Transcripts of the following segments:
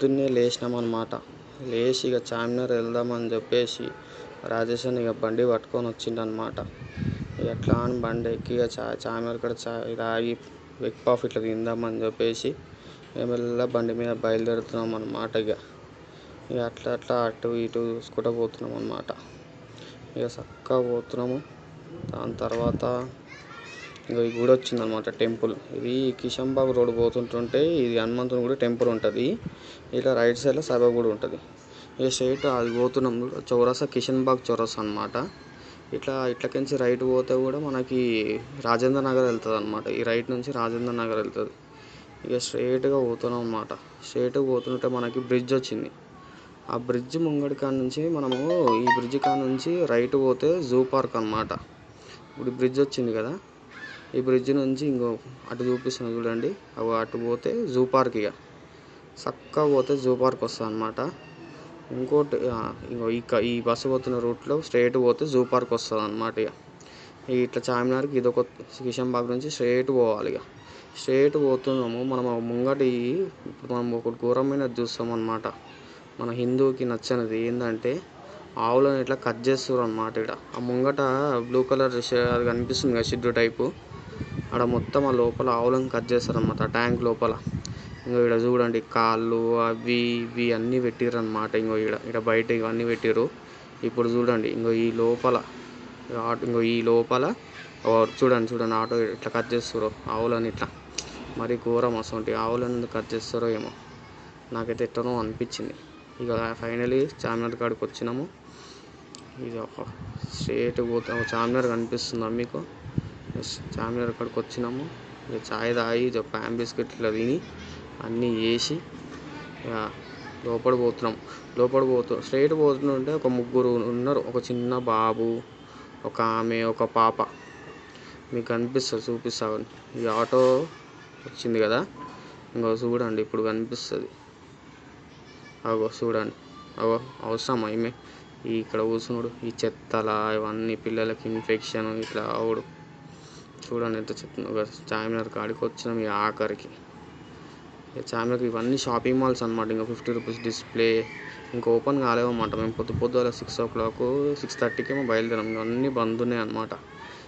పొద్దున్నే లేచినాం అన్నమాట. లేచి ఇక చార్మినార్ వెళ్దామని చెప్పేసి రాజేష్ అన్న ఇక బండి పట్టుకొని వచ్చిండనమాట. ఇక ఎట్లా అని బండి ఎక్కి ఇక చార్మినార్ కాడ చాయ్ తాగి ఎగ్ పఫ్ ఇట్లా తిందామని చెప్పేసి మెల్లగా బండి మీద బయలుదేరుతున్నాం అన్నమాట. ఇక అట్లా అటు ఇటు చూసుకుంటూ పోతున్నాం అన్నమాట. ఇక చక్కగా పోతున్నాము. దాని తర్వాత ఇంకా ఈ గుడి వచ్చిందనమాట, టెంపుల్. ఇది కిషన్బాగ్ రోడ్ పోతుంటుంటే ఇది హనుమంతుని గుడి టెంపుల్ ఉంటుంది. ఇట్లా రైట్ సైడ్లో సాయిబాబా గుడి ఉంటుంది. ఇక స్ట్రైట్ అది పోతున్నాం చౌరస్తా, కిషన్బాగ్ చౌరస్తా అనమాట. ఇట్లకించి రైట్ పోతే కూడా మనకి రాజేంద్ర నగర్ వెళ్తుంది అనమాట. ఈ రైట్ నుంచి రాజేంద్ర నగర్ వెళ్తుంది. ఇక స్ట్రైట్గా పోతున్నాం అనమాట. స్ట్రైట్గా పోతుంటే మనకి బ్రిడ్జ్ వచ్చింది. ఆ బ్రిడ్జ్ ముంగడి కాడ నుంచి మనము ఈ బ్రిడ్జ్ కాడ నుంచి రైట్ పోతే జూ పార్క్ అనమాట. ఇప్పుడు బ్రిడ్జ్ వచ్చింది కదా, ఈ బ్రిడ్జ్ నుంచి ఇంకో అటు చూపిస్తున్నాను చూడండి, అటు పోతే జూ పార్క్. ఇక చక్కగా పోతే జూ పార్క్ వస్తుంది అనమాట. ఇంకోటి ఇంకో ఈ బస్సు పోతున్న రూట్లో స్ట్రైట్ పోతే జూ పార్క్ వస్తుంది అనమాట. ఇక ఇట్లా చార్మినార్కి ఇదొక కిషన్బాగ్ నుంచి స్ట్రైట్ పోవాలి. ఇక స్ట్రైట్ పోతున్నాము. మనం ముంగటి ఇప్పుడు మనం ఒక ఘోరమైనది చూస్తాం అన్నమాట. మన హిందూకి నచ్చనిది ఏంటంటే ఆవులను ఇట్లా కట్ చేస్తారు అన్నమాట. ఇక్కడ ఆ ముంగట బ్లూ కలర్ అది కనిపిస్తుంది కదా, షెడ్ టైపు, ఆడ మొత్తం ఆ లోపల ఆవులను కట్ చేస్తారు అన్నమాట, ట్యాంక్ లోపల. ఇంకో ఇక్కడ చూడండి కాళ్ళు అవి ఇవి అన్నీ పెట్టిర్రు అన్నమాట. ఇక్కడ బయట ఇవన్నీ పెట్టిర్రు. ఇప్పుడు చూడండి ఈ లోపల చూడండి ఆటో ఇట్లా కట్ చేస్తారు ఆవులని. ఇట్లా మరి ఘోరం అసలు ఆవులను ఎందుకు కట్ చేస్తారో ఏమో, నాకైతే ఎట్టనో అనిపించింది. ఇక ఫైనలీ చార్మినార్ కాడికి వచ్చినాము. ఇది ఒక స్ట్రేట్ పోతాం. చార్మినార్ కనిపిస్తుందా మీకు? చార్మినార్ కాడికి వచ్చినాము. ఇక చాయ్ తాగి ప్యాన్ బిస్కెట్ ఇట్లా తిని అన్నీ చేసి ఇక లోపల స్ట్రైట్ పోతుంటే ఒక ముగ్గురు ఉన్నారు. ఒక చిన్న బాబు, ఒక ఆమె, ఒక పాప. మీకు కనిపిస్తుంది, చూపిస్తాను. ఈ ఆటో వచ్చింది కదా, ఇంకో చూడండి ఇప్పుడు కనిపిస్తుంది. చూడండి అవసరమా ఈమె ఇక్కడ కూర్చున్నాడు? ఈ చెత్తల ఇవన్నీ పిల్లలకి ఇన్ఫెక్షన్ ఇట్లా ఆవుడు. చూడండి ఎంత చెత్త. చార్మినార్ కాడికి వచ్చినాం ఈ ఆఖరికి. చార్మినార్కి ఇవన్నీ షాపింగ్ మాల్స్ అనమాట. ఇంకా 50 రూపీస్ డిస్ప్లే ఇంకా ఓపెన్ కాలేవన్నమాట. మేము పొద్దుల 6 o'clock 6:30కి ఏమో బయలుదేరాం. అన్నీ బంద్ ఉన్నాయి అనమాట.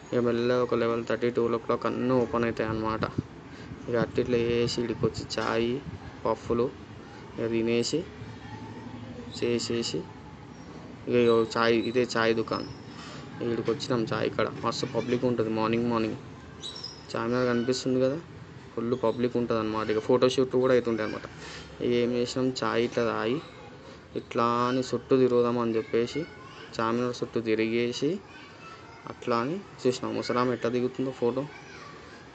ఇక మెల్లగా ఒక 11:30 12 o'clock అన్నీ ఓపెన్ అవుతాయి అన్నమాట. ఇక ఇట్లా వేసి ఇక్కడికి వచ్చి చాయ్ పఫ్ఫులు ఇక తినేసి చేసేసి ఇక చాయ్, ఇదే చాయ్ దుకాణం. ఇక్కడికి వచ్చినాం. చాయ్ ఇక్కడ మస్తు పబ్లిక్ ఉంటుంది మార్నింగ్. చార్మినార్ కనిపిస్తుంది కదా, ఫుల్ పబ్లిక్ ఉంటుంది అన్నమాట. ఇక ఫోటోషూట్ కూడా అవుతుంటాయి అన్నమాట. ఇక ఏం చేసినాం, చాయ్ ఇట్లా తాగి ఇట్లా అని చుట్టూ తిరుగుదామని చెప్పేసి చార్మినార్ చుట్టూ తిరిగేసి అట్లా అని చూసినాం. ముసలామె ఎట్లా దిగుతుందో ఫోటో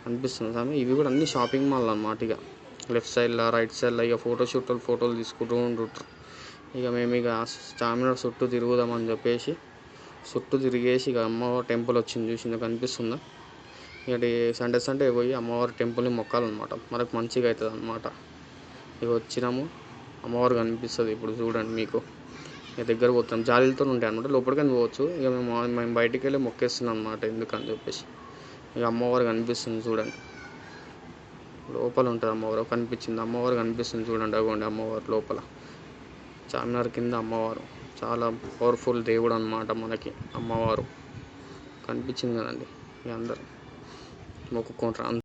అనిపిస్తుంది సామె. ఇవి కూడా అన్ని షాపింగ్ మాల్ అన్నమాట. ఇక లెఫ్ట్ సైడ్లో రైట్ సైడ్లో ఇక ఫోటోలు తీసుకుంటూ ఉంటారు. ఇక మేము ఇక చార్మినార్ చుట్టూ తిరుగుదామని చెప్పేసి చుట్టూ తిరిగేసి ఇక అమ్మవారి టెంపుల్ వచ్చింది, చూసిందో కనిపిస్తుందా? ఇక సండే పోయి అమ్మవారి టెంపుల్ని మొక్కాలన్నమాట, మనకు మంచిగా అవుతుంది అన్నమాట. ఇక వచ్చినాము, అమ్మవారు కనిపిస్తుంది ఇప్పుడు చూడండి మీకు. ఇక దగ్గర పోతాం, జాలీలతో ఉంటాయి అనమాట, లోపలికని పోవచ్చు. ఇక మేము బయటికి వెళ్ళి మొక్కేస్తున్నాం అనమాట, ఎందుకని చెప్పేసి. ఇక అమ్మవారు కనిపిస్తుంది చూడండి, లోపల ఉంటుంది అమ్మవారు. కనిపించింది అమ్మవారు కనిపిస్తుంది చూడండి, అవ్వండి అమ్మవారు లోపల. చార్మినార్ కింద అమ్మవారు చాలా పవర్ఫుల్ దేవుడు అన్నమాట మనకి. అమ్మవారు కనిపించింది కదండి. ఇక అందరు మొక్కుకుంటారు.